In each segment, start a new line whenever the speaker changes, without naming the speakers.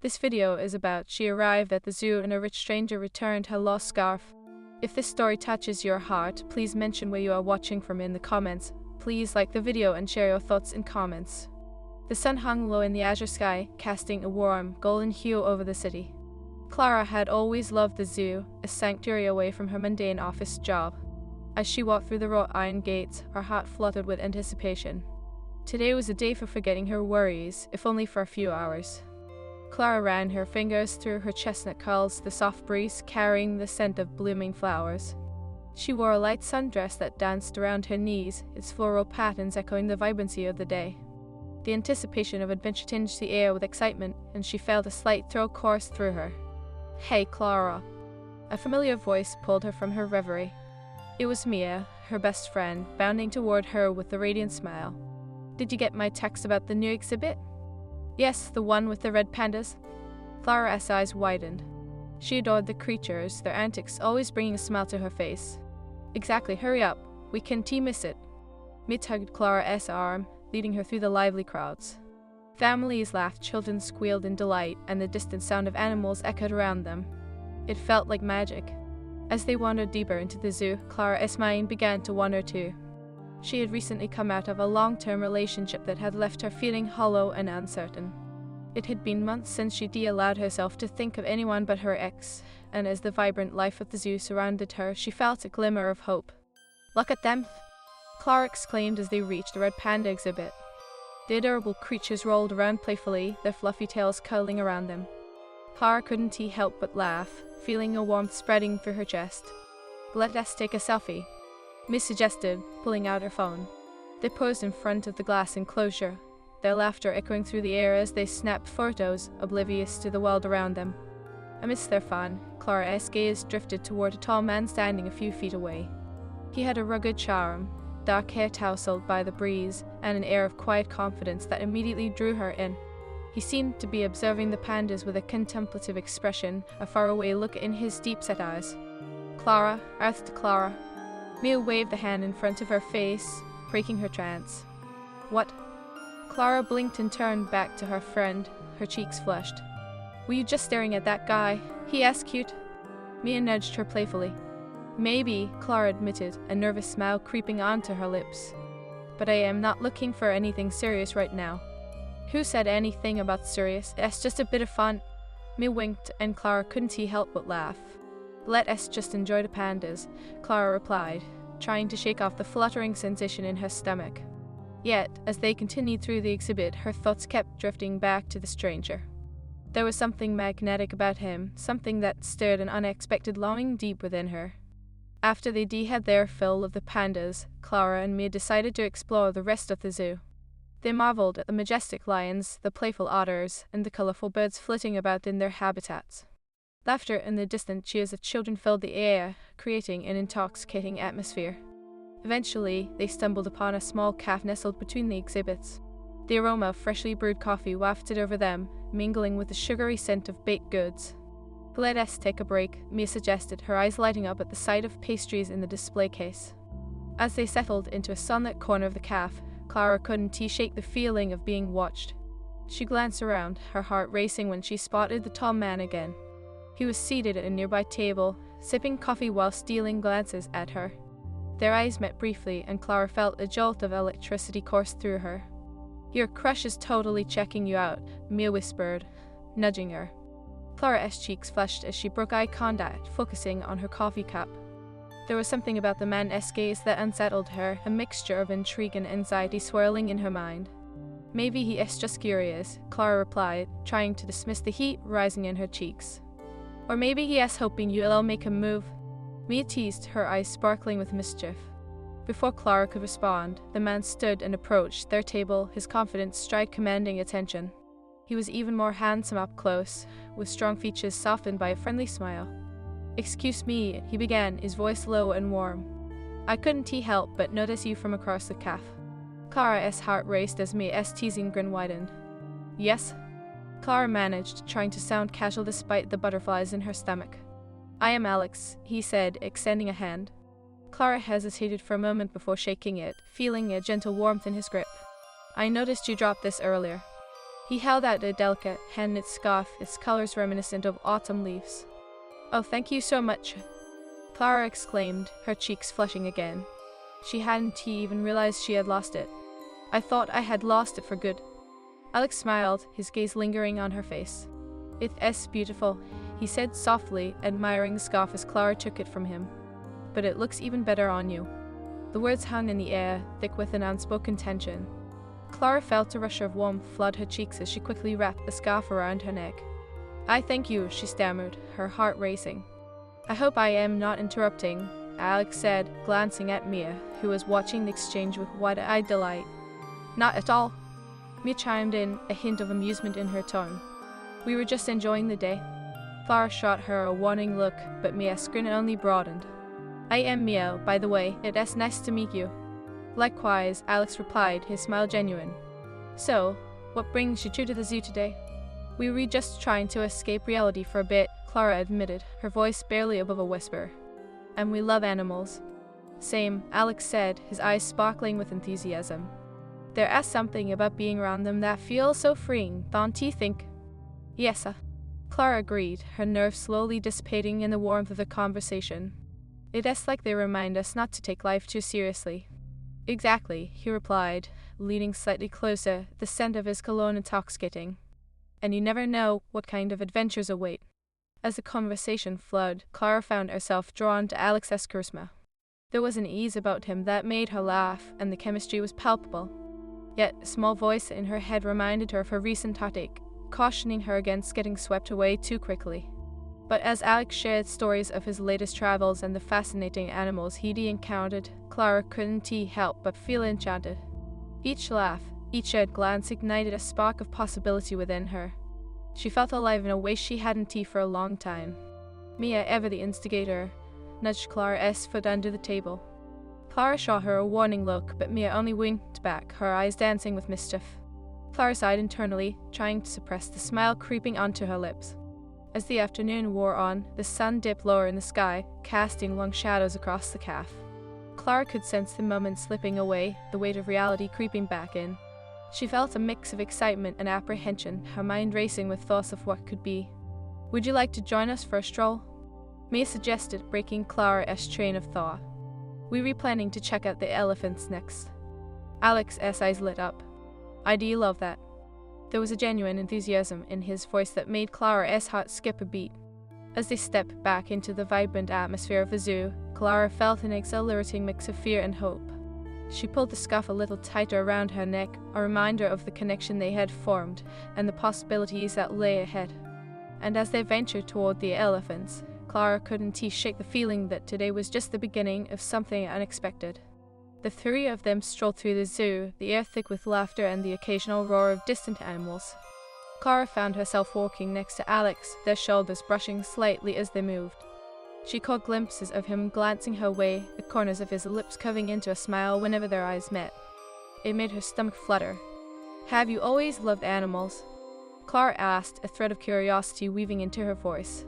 This video is about she arrived at the zoo and a rich stranger returned her lost scarf. If this story touches your heart, please mention where you are watching from in the comments. Please like the video and share your thoughts in comments. The sun hung low in the azure sky, casting a warm, golden hue over the city. Clara had always loved the zoo, a sanctuary away from her mundane office job. As she walked through the wrought iron gates, her heart fluttered with anticipation. Today was a day for forgetting her worries, if only for a few hours. Clara ran her fingers through her chestnut curls, the soft breeze carrying the scent of blooming flowers. She wore a light sundress that danced around her knees, its floral patterns echoing the vibrancy of the day. The anticipation of adventure tinged the air with excitement, and she felt a slight thrill course through her. "Hey, Clara." A familiar voice pulled her from her reverie. It was Mia, her best friend, bounding toward her with a radiant smile. "Did you get my text about the new exhibit?" "Yes, the one with the red pandas." Clara's eyes widened. She adored the creatures, their antics always bringing a smile to her face. "Exactly, hurry up. We can't miss it." Mia tugged Clara's arm, leading her through the lively crowds. Families laughed, children squealed in delight, and the distant sound of animals echoed around them. It felt like magic. As they wandered deeper into the zoo, Clara's mind began to wander too. She had recently come out of a long-term relationship that had left her feeling hollow and uncertain. It had been months since she'd allowed herself to think of anyone but her ex, and as the vibrant life of the zoo surrounded her, she felt a glimmer of hope. "Look at them!" Clara exclaimed as they reached the red panda exhibit. The adorable creatures rolled around playfully, their fluffy tails curling around them. Clara couldn't help but laugh, feeling a warmth spreading through her chest. "Let us take a selfie," Miss suggested, pulling out her phone. They posed in front of the glass enclosure, their laughter echoing through the air as they snapped photos, oblivious to the world around them. Amidst their fun, Clara's gaze drifted toward a tall man standing a few feet away. He had a rugged charm, dark hair tousled by the breeze, and an air of quiet confidence that immediately drew her in. He seemed to be observing the pandas with a contemplative expression, a faraway look in his deep-set eyes. "Clara," earthed Clara. Mia waved a hand in front of her face, breaking her trance. "What?" Clara blinked and turned back to her friend, her cheeks flushed. "Were you just staring at that guy? He is cute." Mia nudged her playfully. "Maybe," Clara admitted, a nervous smile creeping onto her lips. "But I am not looking for anything serious right now." "Who said anything about serious? It's just a bit of fun." Mia winked, and Clara couldn't help but laugh. "Let us just enjoy the pandas," Clara replied, trying to shake off the fluttering sensation in her stomach. Yet, as they continued through the exhibit, her thoughts kept drifting back to the stranger. There was something magnetic about him, something that stirred an unexpected longing deep within her. After they had their fill of the pandas, Clara and Mia decided to explore the rest of the zoo. They marveled at the majestic lions, the playful otters, and the colorful birds flitting about in their habitats. Laughter and the distant cheers of children filled the air, creating an intoxicating atmosphere. Eventually, they stumbled upon a small cafe nestled between the exhibits. The aroma of freshly brewed coffee wafted over them, mingling with the sugary scent of baked goods. "Let us take a break," Mia suggested, her eyes lighting up at the sight of pastries in the display case. As they settled into a sunlit corner of the cafe, Clara couldn't shake the feeling of being watched. She glanced around, her heart racing when she spotted the tall man again. He was seated at a nearby table, sipping coffee while stealing glances at her. Their eyes met briefly, and Clara felt a jolt of electricity course through her. "Your crush is totally checking you out," Mia whispered, nudging her. Clara's cheeks flushed as she broke eye contact, focusing on her coffee cup. There was something about the man's gaze that unsettled her, a mixture of intrigue and anxiety swirling in her mind. "Maybe he is just curious," Clara replied, trying to dismiss the heat rising in her cheeks. "Or maybe he is hoping you'll make a move." Mia teased, her eyes sparkling with mischief. Before Clara could respond, the man stood and approached their table, his confident stride commanding attention. He was even more handsome up close, with strong features softened by a friendly smile. "Excuse me," he began, his voice low and warm. "I couldn't help but notice you from across the cafe." Clara's heart raced as Mia's teasing grin widened. "Yes?" Clara managed, trying to sound casual despite the butterflies in her stomach. "I am Alex," he said, extending a hand. Clara hesitated for a moment before shaking it, feeling a gentle warmth in his grip. "I noticed you dropped this earlier." He held out a delicate hand-knit scarf, its colors reminiscent of autumn leaves. "Oh, thank you so much," Clara exclaimed, her cheeks flushing again. She hadn't even realized she had lost it. "I thought I had lost it for good." Alex smiled, his gaze lingering on her face. "It's beautiful," he said softly, admiring the scarf as Clara took it from him. "But it looks even better on you." The words hung in the air, thick with an unspoken tension. Clara felt a rush of warmth flood her cheeks as she quickly wrapped the scarf around her neck. "I thank you," she stammered, her heart racing. "I hope I am not interrupting," Alex said, glancing at Mia, who was watching the exchange with wide-eyed delight. "Not at all," Mia chimed in, a hint of amusement in her tone. "We were just enjoying the day." Clara shot her a warning look, but Mia's grin only broadened. "I am Mia, by the way. It's nice to meet you." "Likewise," Alex replied, his smile genuine. "So, what brings you two to the zoo today?" "We were just trying to escape reality for a bit," Clara admitted, her voice barely above a whisper. "And we love animals." "Same," Alex said, his eyes sparkling with enthusiasm. "There is something about being around them that feels so freeing, don't you think?" "Yes," Clara agreed, her nerves slowly dissipating in the warmth of the conversation. "It is like they remind us not to take life too seriously." "Exactly," he replied, leaning slightly closer, the scent of his cologne intoxicating. "And you never know what kind of adventures await." As the conversation flowed, Clara found herself drawn to Alex's charisma. There was an ease about him that made her laugh, and the chemistry was palpable. Yet a small voice in her head reminded her of her recent heartache, cautioning her against getting swept away too quickly. But as Alex shared stories of his latest travels and the fascinating animals he'd encountered, Clara couldn't help but feel enchanted. Each laugh, each shared glance ignited a spark of possibility within her. She felt alive in a way she hadn't for a long time. Mia, ever the instigator, nudged Clara's foot under the table. Clara shot her a warning look, but Mia only winked back, her eyes dancing with mischief. Clara sighed internally, trying to suppress the smile creeping onto her lips. As the afternoon wore on, the sun dipped lower in the sky, casting long shadows across the calf. Clara could sense the moment slipping away, the weight of reality creeping back in. She felt a mix of excitement and apprehension, her mind racing with thoughts of what could be. "Would you like to join us for a stroll?" Mia suggested, breaking Clara's train of thought. "We were planning to check out the elephants next." Alex's eyes lit up. "I do love that." There was a genuine enthusiasm in his voice that made Clara's heart skip a beat. As they stepped back into the vibrant atmosphere of the zoo, Clara felt an exhilarating mix of fear and hope. She pulled the scarf a little tighter around her neck, a reminder of the connection they had formed and the possibilities that lay ahead. And as they ventured toward the elephants, Clara couldn't shake the feeling that today was just the beginning of something unexpected. The three of them strolled through the zoo, the air thick with laughter and the occasional roar of distant animals. Clara found herself walking next to Alex, their shoulders brushing slightly as they moved. She caught glimpses of him glancing her way, the corners of his lips curving into a smile whenever their eyes met. It made her stomach flutter. "Have you always loved animals?" Clara asked, a thread of curiosity weaving into her voice.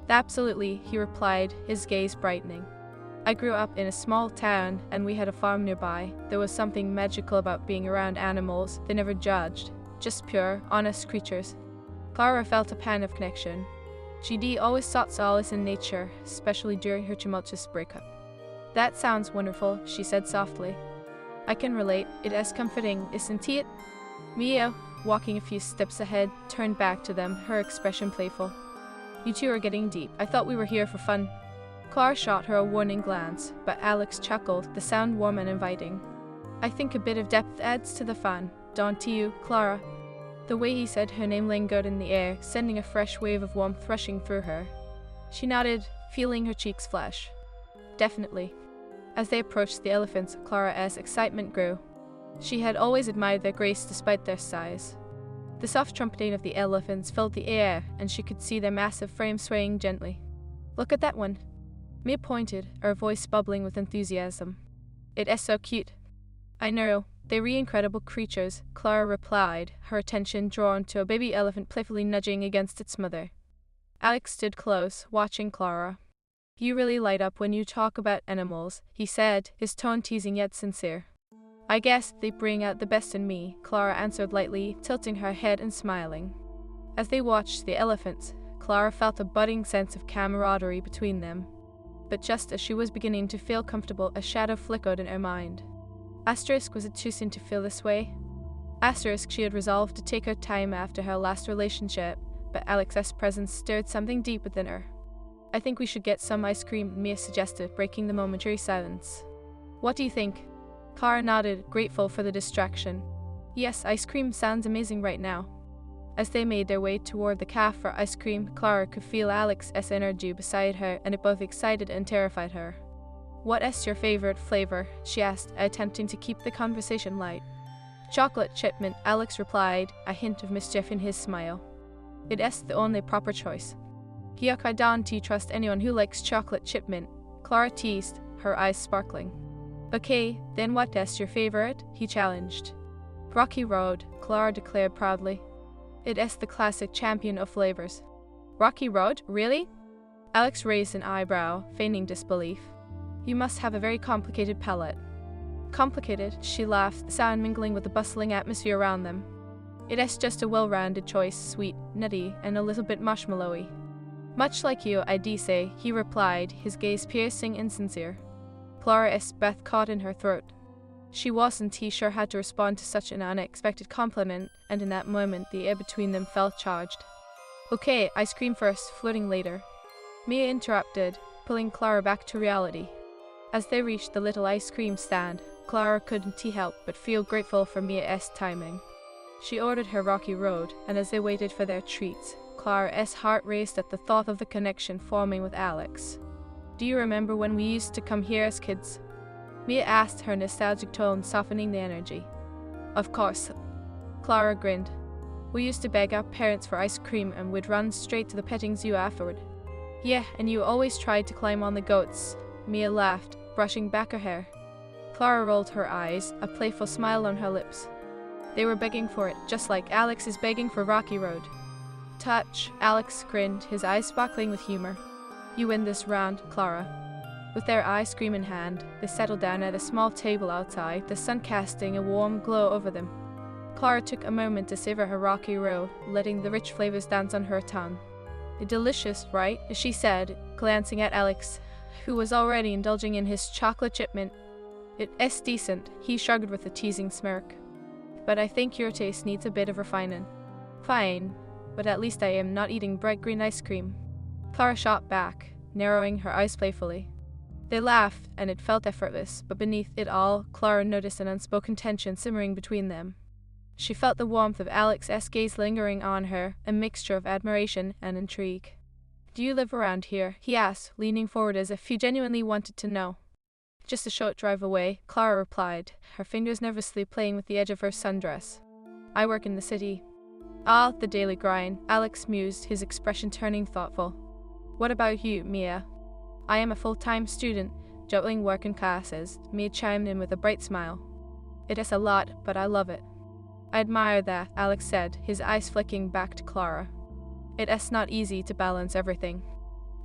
"Absolutely," he replied, his gaze brightening. "I grew up in a small town, and we had a farm nearby. There was something magical about being around animals. They never judged, just pure, honest creatures." Clara felt a pang of connection. She'd always sought solace in nature, especially during her tumultuous breakup. "That sounds wonderful," she said softly. "I can relate. It is comforting, isn't it?" Mia, walking a few steps ahead, turned back to them, her expression playful. "You two are getting deep. I thought we were here for fun." Clara shot her a warning glance, but Alex chuckled, the sound warm and inviting. "I think a bit of depth adds to the fun, don't you, Clara?" The way he said her name lingered in the air, sending a fresh wave of warmth rushing through her. She nodded, feeling her cheeks flush. "Definitely." As they approached the elephants, Clara's excitement grew. She had always admired their grace despite their size. The soft trumpeting of the elephants filled the air, and she could see their massive frames swaying gently. "Look at that one." Mia pointed, her voice bubbling with enthusiasm. "It is so cute." "I know, they're incredible creatures," Clara replied, her attention drawn to a baby elephant playfully nudging against its mother. Alex stood close, watching Clara. "You really light up when you talk about animals," he said, his tone teasing yet sincere. I guess they bring out the best in me, Clara answered lightly, tilting her head and smiling. As they watched the elephants, Clara felt a budding sense of camaraderie between them. But just as she was beginning to feel comfortable, a shadow flickered in her mind. Asterisk, was it too soon to feel this way? Asterisk, she had resolved to take her time after her last relationship, but Alex's presence stirred something deep within her. I think we should get some ice cream, Mia suggested, breaking the momentary silence. What do you think? Clara nodded, grateful for the distraction. Yes, ice cream sounds amazing right now. As they made their way toward the cafe for ice cream, Clara could feel Alex's energy beside her, and it both excited and terrified her. What is your favorite flavor? She asked, attempting to keep the conversation light. Chocolate chip mint, Alex replied, a hint of mischief in his smile. It is the only proper choice. Yuck, I don't trust anyone who likes chocolate chip mint, Clara teased, her eyes sparkling. Okay, then what is your favorite? He challenged. Rocky Road, Clara declared proudly. It is the classic champion of flavors. Rocky Road? Really? Alex raised an eyebrow, feigning disbelief. You must have a very complicated palate. Complicated, she laughed, sound mingling with the bustling atmosphere around them. It is just a well-rounded choice, sweet, nutty, and a little bit marshmallowy. Much like you, I do say, he replied, his gaze piercing and sincere. Clara's breath caught in her throat. She wasn't sure how to respond to such an unexpected compliment, and in that moment the air between them felt charged. Okay, ice cream first, flirting later. Mia interrupted, pulling Clara back to reality. As they reached the little ice cream stand, Clara couldn't help but feel grateful for Mia's timing. She ordered her Rocky Road, and as they waited for their treats, Clara's heart raced at the thought of the connection forming with Alex. Do you remember when we used to come here as kids? Mia asked, her nostalgic tone softening the energy. Of course. Clara grinned. We used to beg our parents for ice cream and we'd run straight to the petting zoo afterward. Yeah, and you always tried to climb on the goats. Mia laughed, brushing back her hair. Clara rolled her eyes, a playful smile on her lips. They were begging for it, just like Alex is begging for Rocky Road. Touch, Alex grinned, his eyes sparkling with humor. You win this round, Clara. With their ice cream in hand, they settled down at a small table outside, the sun casting a warm glow over them. Clara took a moment to savor her Rocky Road, letting the rich flavors dance on her tongue. Delicious, right? She said, glancing at Alex, who was already indulging in his chocolate chip mint. It is decent, he shrugged with a teasing smirk. But I think your taste needs a bit of refining. Fine, but at least I am not eating bright green ice cream. Clara shot back, narrowing her eyes playfully. They laughed, and it felt effortless, but beneath it all, Clara noticed an unspoken tension simmering between them. She felt the warmth of Alex's gaze lingering on her, a mixture of admiration and intrigue. Do you live around here? He asked, leaning forward as if he genuinely wanted to know. Just a short drive away, Clara replied, her fingers nervously playing with the edge of her sundress. I work in the city. Ah, the daily grind, Alex mused, his expression turning thoughtful. What about you, Mia? I am a full-time student, juggling work and classes, Mia chimed in with a bright smile. It is a lot, but I love it. I admire that, Alex said, his eyes flicking back to Clara. It is not easy to balance everything.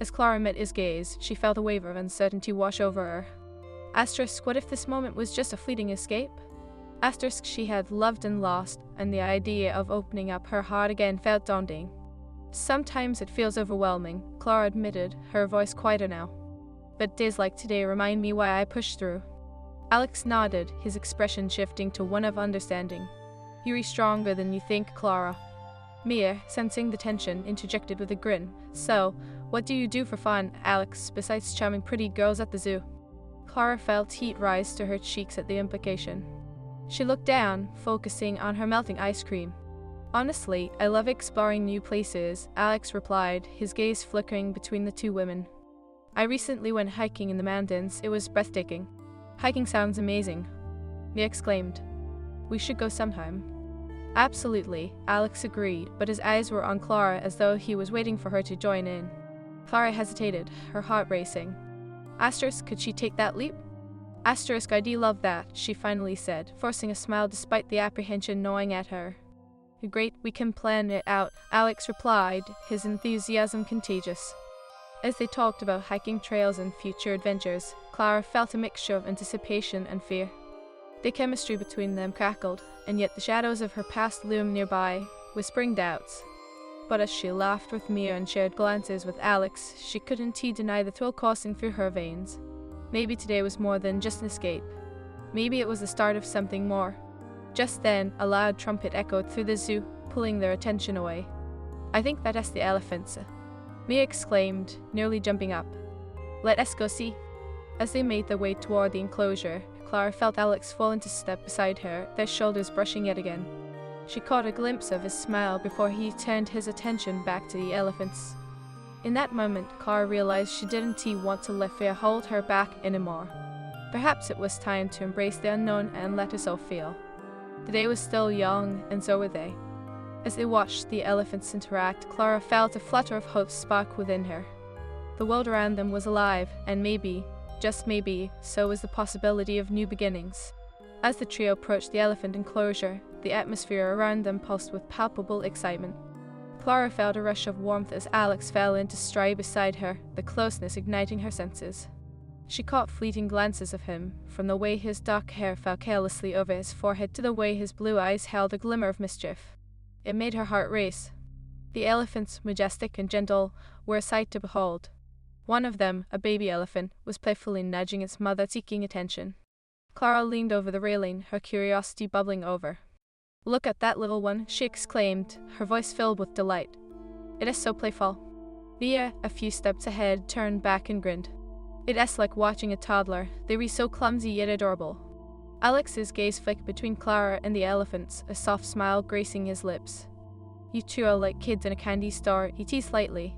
As Clara met his gaze, she felt a wave of uncertainty wash over her. Asterisk, what if this moment was just a fleeting escape? Asterisk, she had loved and lost, and the idea of opening up her heart again felt daunting. Sometimes it feels overwhelming, Clara admitted, her voice quieter now. But days like today remind me why I push through. Alex nodded, his expression shifting to one of understanding. You're stronger than you think, Clara. Mia, sensing the tension, interjected with a grin. So, what do you do for fun, Alex, besides charming pretty girls at the zoo? Clara felt heat rise to her cheeks at the implication. She looked down, focusing on her melting ice cream. Honestly, I love exploring new places, Alex replied, his gaze flickering between the two women. I recently went hiking in the mountains. It was breathtaking. Hiking sounds amazing, Mia exclaimed. We should go sometime. Absolutely, Alex agreed, but his eyes were on Clara as though he was waiting for her to join in. Clara hesitated, her heart racing. Asterisk, could she take that leap? Asterisk, I do love that, she finally said, forcing a smile despite the apprehension gnawing at her. Great, we can plan it out, Alex replied, his enthusiasm contagious. As they talked about hiking trails and future adventures, Clara felt a mixture of anticipation and fear. The chemistry between them crackled, and yet the shadows of her past loomed nearby, whispering doubts. But as she laughed with Mia and shared glances with Alex, she couldn't deny the thrill coursing through her veins. Maybe today was more than just an escape. Maybe it was the start of something more. Just then, a loud trumpet echoed through the zoo, pulling their attention away. "I think that's the elephants," Mia exclaimed, nearly jumping up. "Let us go see." As they made their way toward the enclosure, Clara felt Alex fall into step beside her, their shoulders brushing yet again. She caught a glimpse of his smile before he turned his attention back to the elephants. In that moment, Clara realized she didn't want to let fear hold her back anymore. Perhaps it was time to embrace the unknown and let herself feel. The day was still young, and so were they. As they watched the elephants interact, Clara felt a flutter of hope spark within her. The world around them was alive, and maybe, just maybe, so was the possibility of new beginnings. As the trio approached the elephant enclosure, the atmosphere around them pulsed with palpable excitement. Clara felt a rush of warmth as Alex fell into stride beside her, the closeness igniting her senses. She caught fleeting glances of him, from the way his dark hair fell carelessly over his forehead to the way his blue eyes held a glimmer of mischief. It made her heart race. The elephants, majestic and gentle, were a sight to behold. One of them, a baby elephant, was playfully nudging its mother, seeking attention. Clara leaned over the railing, her curiosity bubbling over. "Look at that little one," she exclaimed, her voice filled with delight. "It is so playful." Mia, a few steps ahead, turned back and grinned. "It is like watching a toddler. They were so clumsy yet adorable." Alex's gaze flicked between Clara and the elephants, a soft smile gracing his lips. "You two are like kids in a candy store," he teased lightly.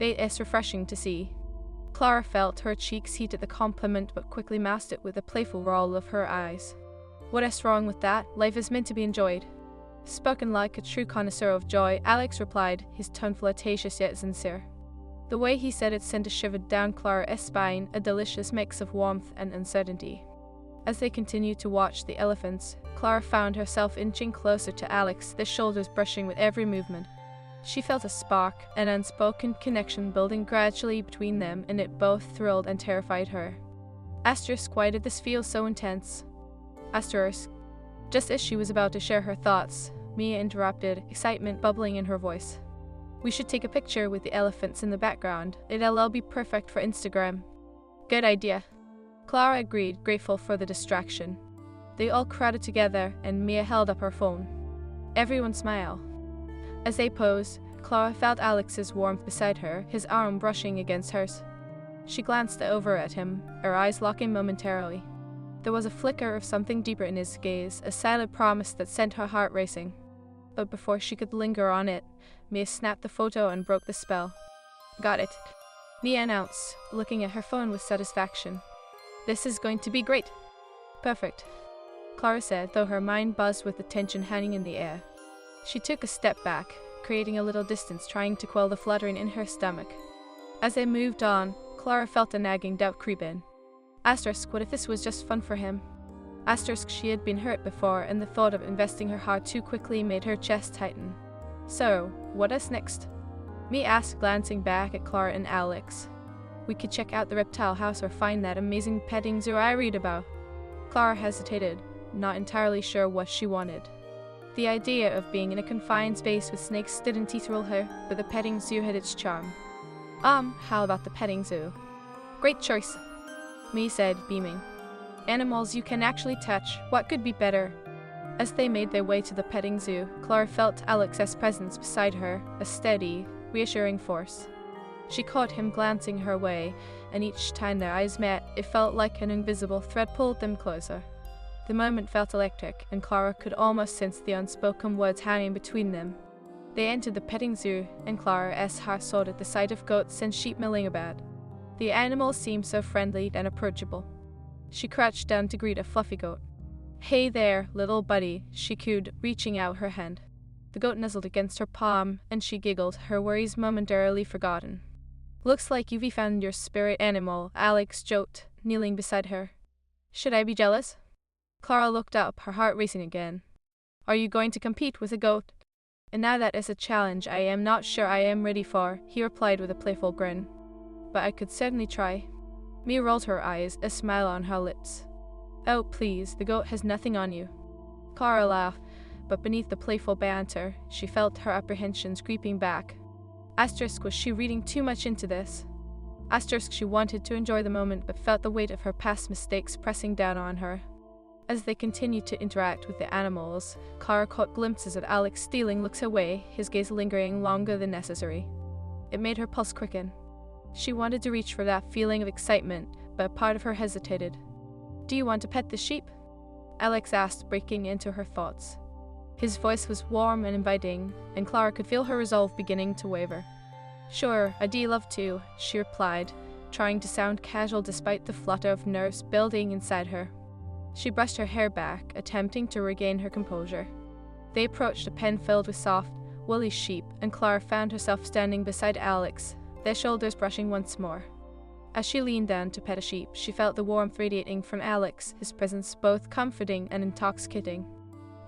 "It is refreshing to see." Clara felt her cheeks heat at the compliment but quickly masked it with a playful roll of her eyes. "What is wrong with that? Life is meant to be enjoyed." Spoken like a true connoisseur of joy, Alex replied, his tone flirtatious yet sincere. The way he said it sent a shiver down Clara's spine, a delicious mix of warmth and uncertainty. As they continued to watch the elephants, Clara found herself inching closer to Alex, their shoulders brushing with every movement. She felt a spark, an unspoken connection building gradually between them, and it both thrilled and terrified her. Asterisk, why did this feel so intense? Asterisk. Just as she was about to share her thoughts, Mia interrupted, excitement bubbling in her voice. "We should take a picture with the elephants in the background. It'll all be perfect for Instagram." "Good idea." Clara agreed, grateful for the distraction. They all crowded together, and Mia held up her phone. Everyone smiled. As they posed, Clara felt Alex's warmth beside her, his arm brushing against hers. She glanced over at him, her eyes locking momentarily. There was a flicker of something deeper in his gaze, a silent promise that sent her heart racing. But before she could linger on it, Mia snapped the photo and broke the spell. "Got it," Mia announced, looking at her phone with satisfaction. "This is going to be great." "Perfect," Clara said, though her mind buzzed with the tension hanging in the air. She took a step back, creating a little distance, trying to quell the fluttering in her stomach. As they moved on, Clara felt a nagging doubt creep in. Asterisk, what if this was just fun for him? Asterisk, she had been hurt before, and the thought of investing her heart too quickly made her chest tighten. "So, what is next?" Mia asked, glancing back at Clara and Alex. "We could check out the reptile house or find that amazing petting zoo I read about." Clara hesitated, not entirely sure what she wanted. The idea of being in a confined space with snakes didn't thrill her, but the petting zoo had its charm. How about the petting zoo?" "Great choice," Mia said, beaming. "Animals you can actually touch, what could be better?" As they made their way to the petting zoo, Clara felt Alex's presence beside her, a steady, reassuring force. She caught him glancing her way, and each time their eyes met, it felt like an invisible thread pulled them closer. The moment felt electric, and Clara could almost sense the unspoken words hanging between them. They entered the petting zoo, and Clara's heart soared at the sight of goats and sheep milling about. The animals seemed so friendly and approachable. She crouched down to greet a fluffy goat. "Hey there, little buddy," she cooed, reaching out her hand. The goat nuzzled against her palm, and she giggled, her worries momentarily forgotten. "Looks like you've found your spirit animal," Alex joked, kneeling beside her. "Should I be jealous?" Clara looked up, her heart racing again. "Are you going to compete with a goat?" "And now that is a challenge I am not sure I am ready for," he replied with a playful grin. "But I could certainly try." Mia rolled her eyes, a smile on her lips. Oh, please, the goat has nothing on you. Clara laughed, but beneath the playful banter, she felt her apprehensions creeping back. Asterisk, was she reading too much into this? Asterisk, she wanted to enjoy the moment but felt the weight of her past mistakes pressing down on her. As they continued to interact with the animals, Clara caught glimpses of Alex stealing looks away, his gaze lingering longer than necessary. It made her pulse quicken. She wanted to reach for that feeling of excitement, but a part of her hesitated. Do you want to pet the sheep? Alex asked, breaking into her thoughts. His voice was warm and inviting, and Clara could feel her resolve beginning to waver. Sure, I'd love to, she replied, trying to sound casual despite the flutter of nerves building inside her. She brushed her hair back, attempting to regain her composure. They approached a pen filled with soft, woolly sheep, and Clara found herself standing beside Alex, their shoulders brushing once more. As she leaned down to pet a sheep, she felt the warmth radiating from Alex, his presence both comforting and intoxicating.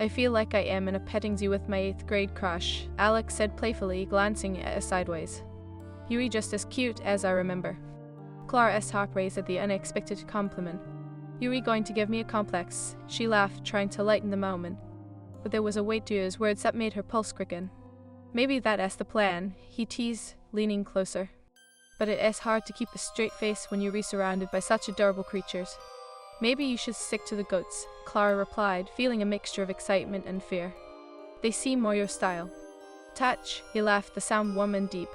I feel like I am in a petting zoo with my 8th grade crush, Alex said playfully, glancing at her sideways. You're just as cute as I remember. Clara's heart raced at the unexpected compliment. You're going to give me a complex, she laughed, trying to lighten the moment. But there was a weight to his words that made her pulse quicken. Maybe that's the plan, he teased, leaning closer. But it is hard to keep a straight face when you're surrounded by such adorable creatures. Maybe you should stick to the goats, Clara replied, feeling a mixture of excitement and fear. They seem more your style. Touch, he laughed, the sound warm and deep.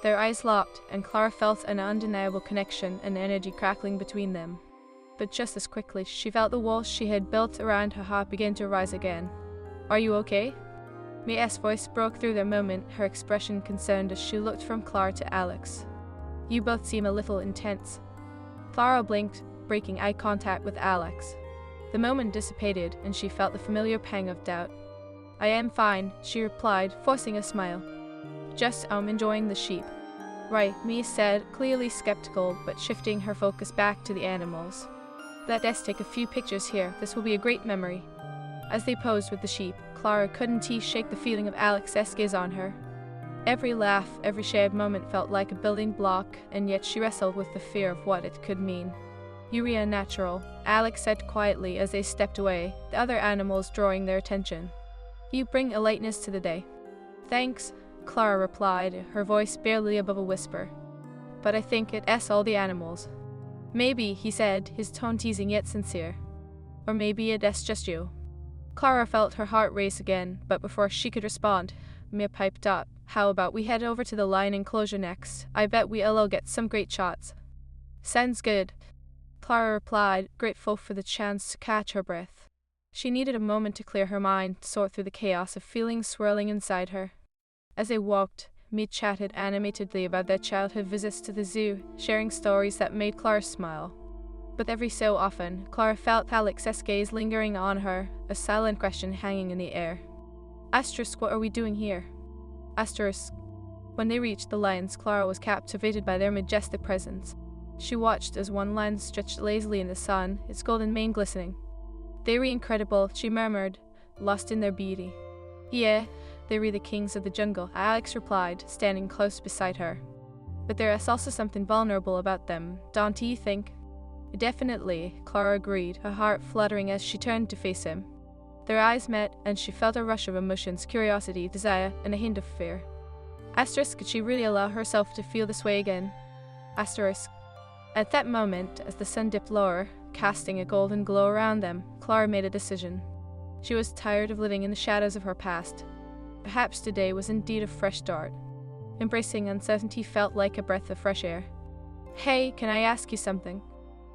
Their eyes locked, and Clara felt an undeniable connection and energy crackling between them. But just as quickly, she felt the walls she had built around her heart begin to rise again. Are you okay? Mia's voice broke through the moment, her expression concerned as she looked from Clara to Alex. You both seem a little intense. Clara blinked, breaking eye contact with Alex. The moment dissipated, and she felt the familiar pang of doubt. I am fine, she replied, forcing a smile. Just enjoying the sheep. Right, Mia said, clearly skeptical, but shifting her focus back to the animals. Let us take a few pictures here, this will be a great memory. As they posed with the sheep, Clara couldn't shake the feeling of Alex's gaze on her. Every laugh, every shared moment felt like a building block, and yet she wrestled with the fear of what it could mean. You're unnatural, Alex said quietly as they stepped away, the other animals drawing their attention. You bring a lightness to the day. Thanks, Clara replied, her voice barely above a whisper. But I think it's all the animals. Maybe, he said, his tone teasing yet sincere. Or maybe it's just you. Clara felt her heart race again, but before she could respond, Mia piped up. How about we head over to the lion enclosure next? I bet we'll get some great shots. Sounds good, Clara replied, grateful for the chance to catch her breath. She needed a moment to clear her mind, sort through the chaos of feelings swirling inside her. As they walked, Mia chatted animatedly about their childhood visits to the zoo, sharing stories that made Clara smile. But every so often, Clara felt Alex's gaze lingering on her, a silent question hanging in the air. Asterisk, what are we doing here? Asterisk. When they reached the lions, Clara was captivated by their majestic presence. She watched as one lion stretched lazily in the sun, its golden mane glistening. They were incredible, she murmured, lost in their beauty. Yeah, they were the kings of the jungle, Alex replied, standing close beside her. But there is also something vulnerable about them, don't you think? Definitely, Clara agreed, her heart fluttering as she turned to face him. Their eyes met, and she felt a rush of emotions, curiosity, desire, and a hint of fear. Asterisk, could she really allow herself to feel this way again? Asterisk. At that moment, as the sun dipped lower, casting a golden glow around them, Clara made a decision. She was tired of living in the shadows of her past. Perhaps today was indeed a fresh start. Embracing uncertainty felt like a breath of fresh air. Hey, can I ask you something?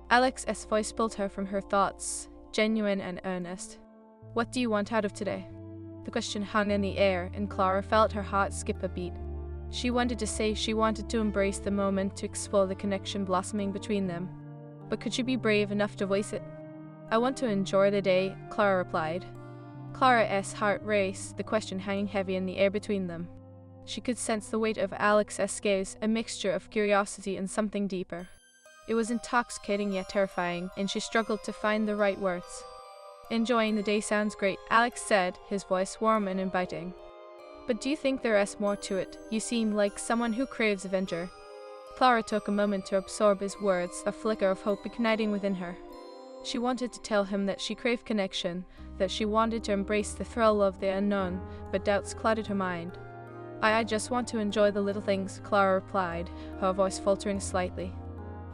Alex's voice pulled her from her thoughts, genuine and earnest. What do you want out of today? The question hung in the air, and Clara felt her heart skip a beat. She wanted to say she wanted to embrace the moment to explore the connection blossoming between them. But could she be brave enough to voice it? I want to enjoy the day, Clara replied. Clara's heart raced, the question hanging heavy in the air between them. She could sense the weight of Alex's gaze, a mixture of curiosity and something deeper. It was intoxicating yet terrifying, and she struggled to find the right words. Enjoying the day sounds great, Alex said, his voice warm and inviting. But do you think there is more to it? You seem like someone who craves adventure. Clara took a moment to absorb his words, a flicker of hope igniting within her. She wanted to tell him that she craved connection, that she wanted to embrace the thrill of the unknown, but doubts clouded her mind. I just want to enjoy the little things, Clara replied, her voice faltering slightly.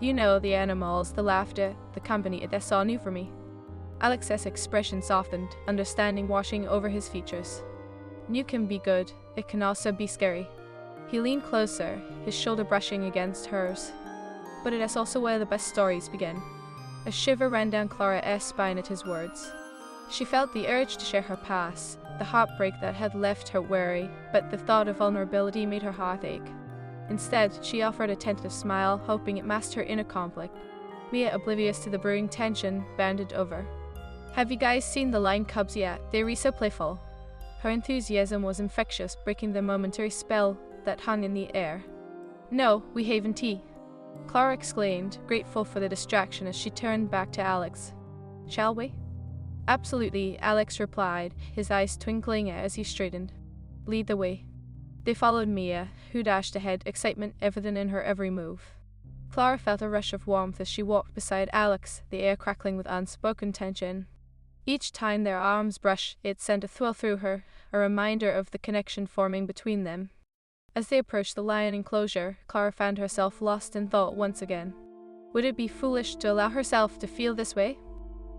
You know, the animals, the laughter, the company, that's all new for me. Alex's expression softened, understanding washing over his features. New can be good, it can also be scary. He leaned closer, his shoulder brushing against hers. But it is also where the best stories begin. A shiver ran down Clara's spine at his words. She felt the urge to share her past, the heartbreak that had left her weary, but the thought of vulnerability made her heart ache. Instead, she offered a tentative smile, hoping it masked her inner conflict. Mia, oblivious to the brewing tension, bounded over. Have you guys seen the lion cubs yet? They were so playful. Her enthusiasm was infectious, breaking the momentary spell that hung in the air. No, we haven't tea. Clara exclaimed, grateful for the distraction as she turned back to Alex. Shall we? Absolutely, Alex replied, his eyes twinkling as he straightened. Lead the way. They followed Mia, who dashed ahead, excitement evident in her every move. Clara felt a rush of warmth as she walked beside Alex, the air crackling with unspoken tension. Each time their arms brushed, it sent a thrill through her, a reminder of the connection forming between them. As they approached the lion enclosure, Clara found herself lost in thought once again. Would it be foolish to allow herself to feel this way?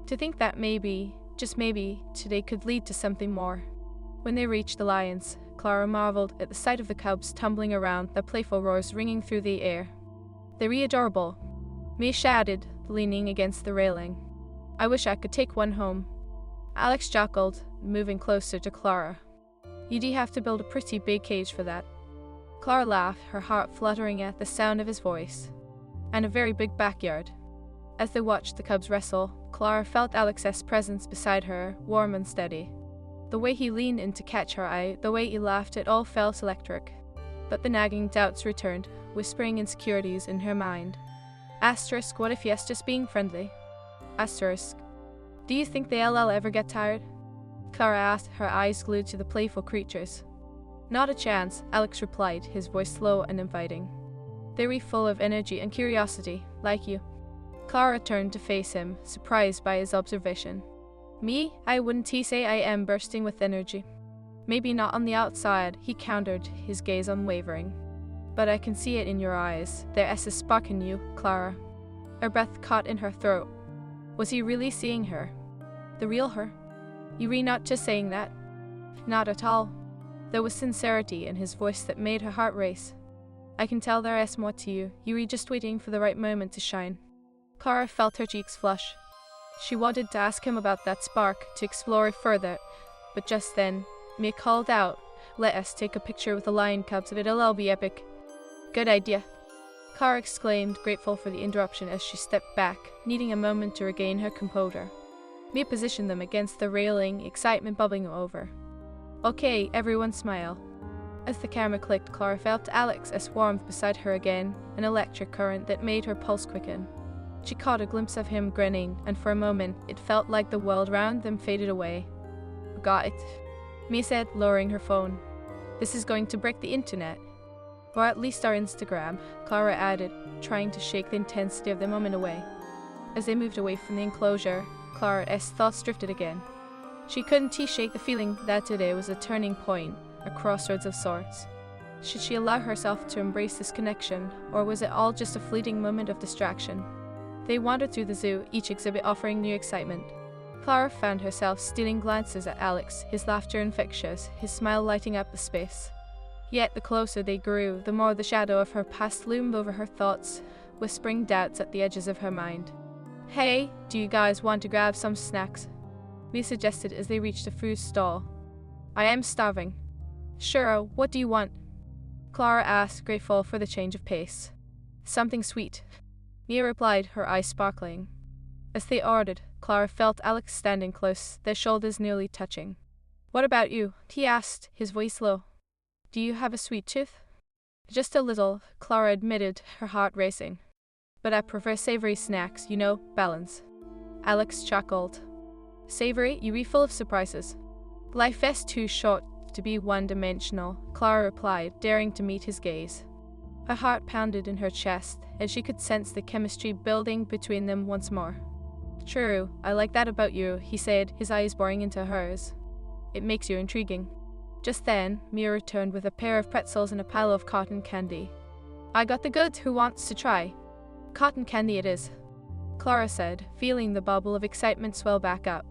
To think that maybe, just maybe, today could lead to something more. When they reached the lions, Clara marveled at the sight of the cubs tumbling around, their playful roars ringing through the air. They're adorable, Mia shouted, leaning against the railing. I wish I could take one home. Alex chuckled, moving closer to Clara. You'd have to build a pretty big cage for that. Clara laughed, her heart fluttering at the sound of his voice. And a very big backyard. As they watched the cubs wrestle, Clara felt Alex's presence beside her, warm and steady. The way he leaned in to catch her eye, the way he laughed, it all felt electric. But the nagging doubts returned, whispering insecurities in her mind. Asterisk, what if yes, just being friendly? Asterisk. Do you think they'll ever get tired? Clara asked, her eyes glued to the playful creatures. Not a chance, Alex replied, his voice slow and inviting. They were full of energy and curiosity, like you. Clara turned to face him, surprised by his observation. Me? I wouldn't say I am bursting with energy. Maybe not on the outside, he countered, his gaze unwavering. But I can see it in your eyes. There is a spark in you, Clara. Her breath caught in her throat. Was he really seeing her? The real her? You were not just saying that? Not at all. There was sincerity in his voice that made her heart race. I can tell there is more to you. You were just waiting for the right moment to shine. Clara felt her cheeks flush. She wanted to ask him about that spark, to explore it further, but just then, Mia called out, Let us take a picture with the lion cubs, it'll all be epic. Good idea. Clara exclaimed, grateful for the interruption as she stepped back, needing a moment to regain her composure. Mia positioned them against the railing, excitement bubbling over. Okay, everyone smile. As the camera clicked, Clara felt Alex's warmth beside her again, an electric current that made her pulse quicken. She caught a glimpse of him grinning, and for a moment, it felt like the world around them faded away. Got it, Mia said, lowering her phone. This is going to break the internet. Or at least our Instagram, Clara added, trying to shake the intensity of the moment away. As they moved away from the enclosure, Clara's thoughts drifted again. She couldn't shake the feeling that today was a turning point, a crossroads of sorts. Should she allow herself to embrace this connection, or was it all just a fleeting moment of distraction? They wandered through the zoo, each exhibit offering new excitement. Clara found herself stealing glances at Alex, his laughter infectious, his smile lighting up the space. Yet the closer they grew, the more the shadow of her past loomed over her thoughts, whispering doubts at the edges of her mind. Hey, do you guys want to grab some snacks? Mia suggested as they reached a food stall. I am starving. Sure, what do you want? Clara asked, grateful for the change of pace. Something sweet. Mia replied, her eyes sparkling. As they ordered, Clara felt Alex standing close, their shoulders nearly touching. What about you? He asked, his voice low. Do you have a sweet tooth? Just a little, Clara admitted, her heart racing. But I prefer savory snacks, you know, balance. Alex chuckled. Savory, you be full of surprises. Life is too short to be one-dimensional, Clara replied, daring to meet his gaze. Her heart pounded in her chest, and she could sense the chemistry building between them once more. True, I like that about you, he said, his eyes boring into hers. It makes you intriguing. Just then, Mia returned with a pair of pretzels and a pile of cotton candy. I got the goods, who wants to try? Cotton candy it is, Clara said, feeling the bubble of excitement swell back up.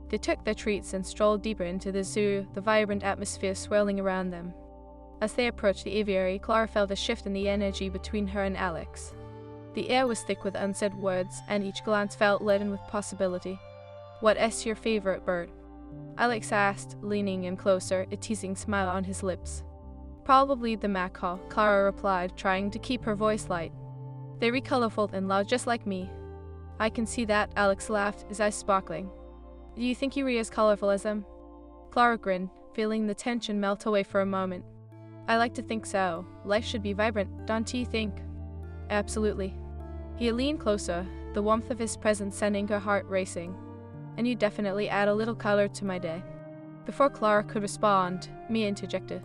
They took their treats and strolled deeper into the zoo, the vibrant atmosphere swirling around them. As they approached the aviary, Clara felt a shift in the energy between her and Alex. The air was thick with unsaid words, and each glance felt laden with possibility. What is your favorite bird? Alex asked, leaning in closer, a teasing smile on his lips. Probably the macaw, Clara replied, trying to keep her voice light. They're colorful and loud just like me. I can see that, Alex laughed, his eyes sparkling. Do you think you're as colorful as him? Clara grinned, feeling the tension melt away for a moment. I like to think so. Life should be vibrant, don't you think? Absolutely. He leaned closer, the warmth of his presence sending her heart racing. And you definitely add a little color to my day. Before Clara could respond, Mia interjected.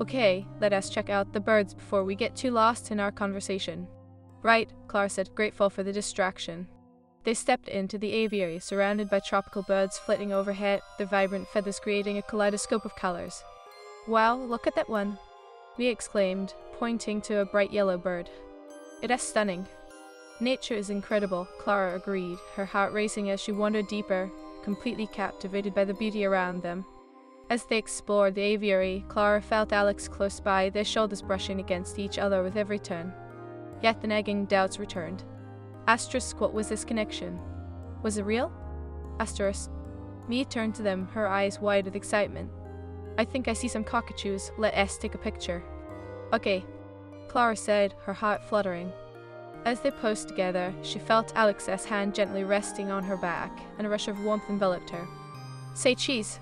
Okay, let us check out the birds before we get too lost in our conversation. Right, Clara said, grateful for the distraction. They stepped into the aviary, surrounded by tropical birds flitting overhead, their vibrant feathers creating a kaleidoscope of colors. Wow, look at that one, Mia exclaimed, pointing to a bright yellow bird. It is stunning. Nature is incredible, Clara agreed, her heart racing as she wandered deeper, completely captivated by the beauty around them. As they explored the aviary, Clara felt Alex close by, their shoulders brushing against each other with every turn. Yet the nagging doubts returned. Asterisk, what was this connection? Was it real? Asterisk. Mia turned to them, her eyes wide with excitement. I think I see some cockatoos, let us take a picture. Okay, Clara said, her heart fluttering. As they posed together, she felt Alex's hand gently resting on her back, and a rush of warmth enveloped her. Say cheese,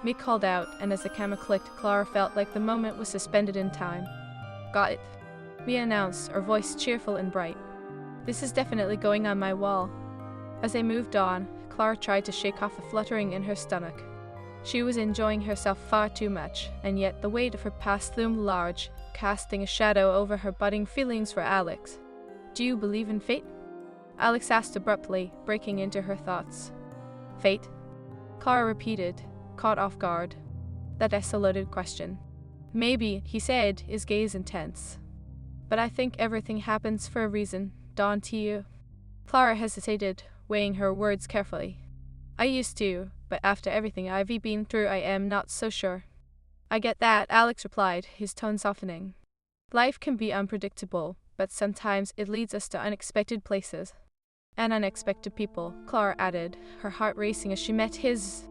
Mia called out, and as the camera clicked, Clara felt like the moment was suspended in time. Got it, Mia announced, her voice cheerful and bright. This is definitely going on my wall. As they moved on, Clara tried to shake off the fluttering in her stomach. She was enjoying herself far too much, and yet the weight of her past loomed large, casting a shadow over her budding feelings for Alex. Do you believe in fate? Alex asked abruptly, breaking into her thoughts. Fate? Clara repeated, caught off guard. That is a loaded question. Maybe, he said, his gaze intense. But I think everything happens for a reason, don't you? Clara hesitated, weighing her words carefully. I used to, but after everything I've been through I am not so sure. I get that, Alex replied, his tone softening. Life can be unpredictable, but sometimes it leads us to unexpected places. And unexpected people, Clara added, her heart racing as she met his.